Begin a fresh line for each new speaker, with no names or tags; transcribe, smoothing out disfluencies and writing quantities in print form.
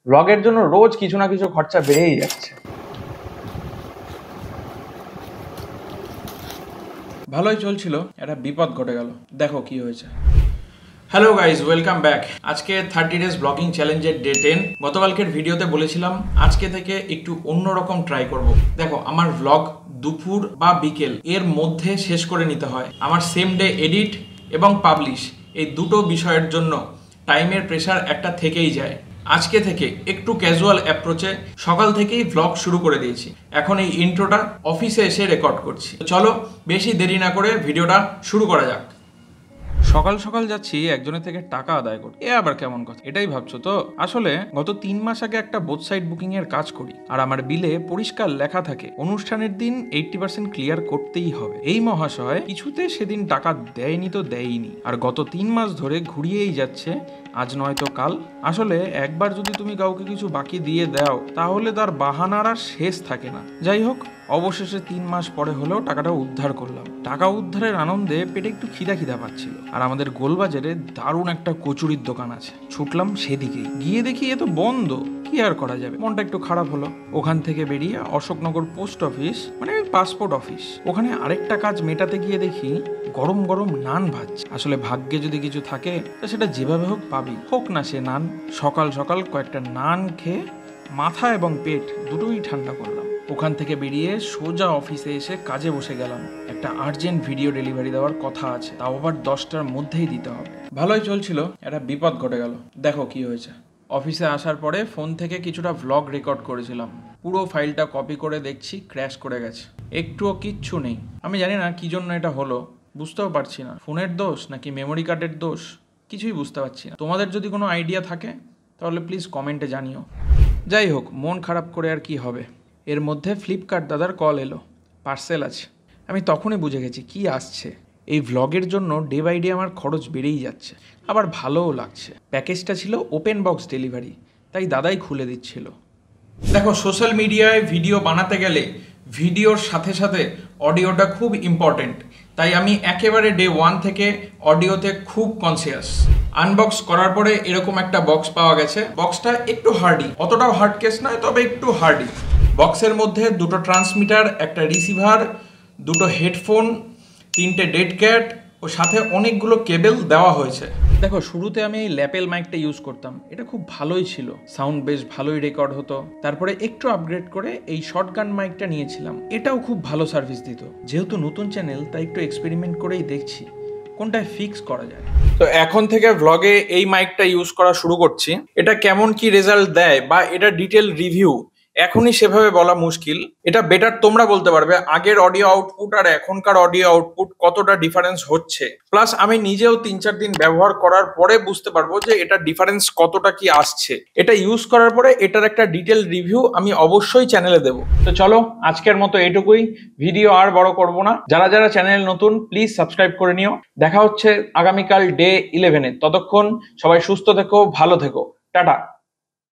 ব্লগের জন্য রোজ কিছু না কিছু খরচা বেড়েই যাচ্ছে। ভালোই চলছিল, একটা বিপদ ঘটে গেল। দেখো কি হয়েছে। Hello guys, welcome back. আজকে 30 ডেজ ব্লগিং চ্যালেঞ্জের ডে 10। গতকালকের ভিডিওতে বলেছিলাম আজকে থেকে একটু অন্যরকম ট্রাই করব। দেখো, আমার ব্লগ দুপুর বা বিকেল এর মধ্যে শেষ করে নিতে হয়। আমার সেম ডে এডিট এবং পাবলিশ এই দুটো বিষয়ের জন্য টাইমের প্রেশার একটা থেকেই যায়। আজকে থেকে একটু ক্যাজুয়াল অ্যাপ্রোচে সকাল থেকেই ব্লগ শুরু করে দিয়েছি। এখন এই ইন্ট্রোটা অফিসে এসে রেকর্ড করছি। চলো বেশি দেরি না করে ভিডিওটা শুরু করা যাক। সকাল সকাল যাচ্ছি একজনের থেকে টাকা আদায় করতে। এ আবার কেমন কথা? এটাই ভাবছো তো? আসলে গত 3 মাস আগে একটা বোথ সাইড বুকিং এর কাজ করি, আর আমার বিলে পরিষ্কার লেখা থাকে অনুষ্ঠানের দিন 80% ক্লিয়ার করতেই হবে। এই মহাশয় কিছুতে সেদিন টাকা দেয়নি তো দেয়নি, আর গত 3 মাস ধরে ঘুরিয়েই যাচ্ছে, আজ নয়তো কাল। আসলে একবার যদি তুমি কাউকে কিছু বাকি দিয়ে দাও তাহলে তার বাহানার আর শেষ থাকে না। যাই হোক, অবশেষে 3 মাস পরে হলেও টাকাটা উদ্ধার করলাম। টাকা উদ্ধারের আনন্দে পেটে একটু খিদা পাচ্ছিল, আর আমাদের গোলবাজারে দারুণ একটা কচুরির দোকান আছে। ছুটলাম সেদিকে, গিয়ে দেখি এ তো বন্ধ। কি আর করা যাবে, মনটা একটু খারাপ হলো। ওখান থেকে বেরিয়ে অশোকনগর পোস্ট অফিস, মানে পাসপোর্ট অফিস, ওখানে আরেকটা কাজ মেটাতে গিয়ে দেখি গরম গরম নান ভাজছে। আসলে ভাগ্যে যদি কিছু থাকে তা সেটা যেভাবে হোক পাবি, হোক না সে নান। সকাল সকাল কয়েকটা নান খেয়ে মাথা এবং পেট দুটোই ঠান্ডা করলাম। ওখান থেকে বেরিয়ে সোজা অফিসে এসে কাজে বসে গেলাম। একটা আর্জেন্ট ভিডিও ডেলিভারি দেওয়ার কথা আছে, তাও আবার 10টার মধ্যেই দিতে হবে। ভালোই চলছিল, একটা বিপদ ঘটে গেল। দেখো কি হয়েছে। অফিসে আসার পরে ফোন থেকে কিছুটা ভ্লগ রেকর্ড করেছিলাম। পুরো ফাইলটা কপি করে দেখছি ক্র্যাশ করে গেছে, একটুও কিচ্ছু নেই। আমি জানি না কি জন্য এটা হলো, বুঝতেও পারছি না। ফোনের দোষ নাকি মেমোরি কার্ডের দোষ, কিছুই বুঝতে পারছি না। তোমাদের যদি কোনো আইডিয়া থাকে তাহলে প্লিজ কমেন্টে জানিও। যাই হোক, মন খারাপ করে আর কি হবে। এর মধ্যে ফ্লিপকার্ট দাদার কল এলো, পার্সেল আছে। আমি তখনই বুঝে গেছি কি আসছে। এই ভ্লগের জন্য ডে বাই ডে আমার খরচ বেড়েই যাচ্ছে, আবার ভালোও লাগছে। প্যাকেজটা ছিল ওপেন বক্স ডেলিভারি, তাই দাদাই খুলে দিচ্ছিল। দেখো, সোশ্যাল মিডিয়ায় ভিডিও বানাতে গেলে ভিডিওর সাথে সাথে অডিওটা খুব ইম্পর্টেন্ট। তাই আমি একেবারে ডে 1 থেকে অডিওতে খুব কনসিয়াস। আনবক্স করার পরে এরকম একটা বক্স পাওয়া গেছে। বক্সটা একটু হার্ডি, অতটাও হার্ড কেস নয়, তবে একটু হার্ডি। বক্সের মধ্যে দুটো ট্রান্সমিটার, একটা রিসিভার, দুটো হেডফোন, 3টে ডেড ক্যাট ও সাথে অনেকগুলো কেবল দেওয়া হয়েছে। দেখো, শুরুতে আমি এই ল্যাপেল মাইকটা ইউজ করতাম, এটা খুব ভালোই ছিল, সাউন্ড বেশ ভালোই রেকর্ড হতো। তারপরে একটু আপগ্রেড করে এই শর্টগান মাইকটা নিয়েছিলাম, এটাও খুব ভালো সার্ভিস দিত। যেহেতু নতুন চ্যানেল তাই একটু এক্সপেরিমেন্ট করেই দেখছি কোনটায় ফিক্স করা যায়। তো এখন থেকে ভ্লগে এই মাইকটা ইউজ করা শুরু করছি। এটা কেমন কি রেজাল্ট দেয় বা এটা ডিটেল রিভিউ এখনই সেভাবে বলা মুশকিল। এটা বেটার তোমরা বলতে পারবে আগের অডিও আউটপুট আর এখনকার অডিও আউটপুট কতটা ডিফারেন্স হচ্ছে। প্লাস আমি নিজেও 3-4 দিন ব্যবহার করার পরে বুঝতে পারবো যে এটা ডিফারেন্স কতটা কি আসছে। এটা ইউজ করার পরে এটার একটা ডিটেল রিভিউ আমি অবশ্যই চ্যানেলে দেবো। তো চলো, আজকের মতো এটুকুই। ভিডিও আর বড় করব না। যারা যারা চ্যানেল নতুন প্লিজ সাবস্ক্রাইব করে নিও। দেখা হচ্ছে আগামীকাল ডে 11-এ। ততক্ষণ সবাই সুস্থ থেকো, ভালো থেকো, টাটা।